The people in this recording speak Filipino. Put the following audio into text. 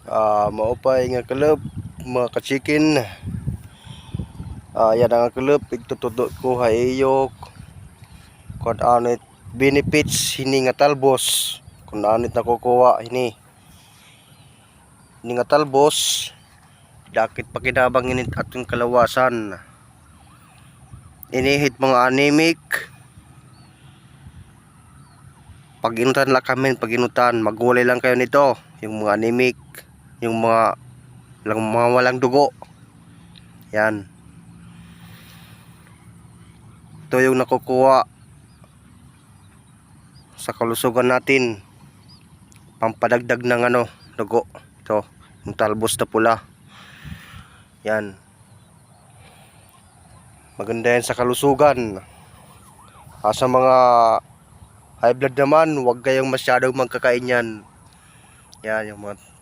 Maupay nga kalab mga ka-chicken. Yan ang kalab igtutudot ko hayok kung anit benefits hini nga talbos, kung anit nakukuha hini nga talbos. Dakit pakinabang init atong kalawasan, inihit mga anemic. Pag-inutan lang kami, pag-inutan magulay lang kayo nito, yung mga anemic, yung mga walang dugo. Yan, ito yung nakukuha sa kalusugan natin, pampadagdag ng dugo. Ito yung talbos na pula. Yan, maganda yan sa kalusugan. Sa mga high blood naman, huwag kayong masyadong magkakain yan. Yan yung mga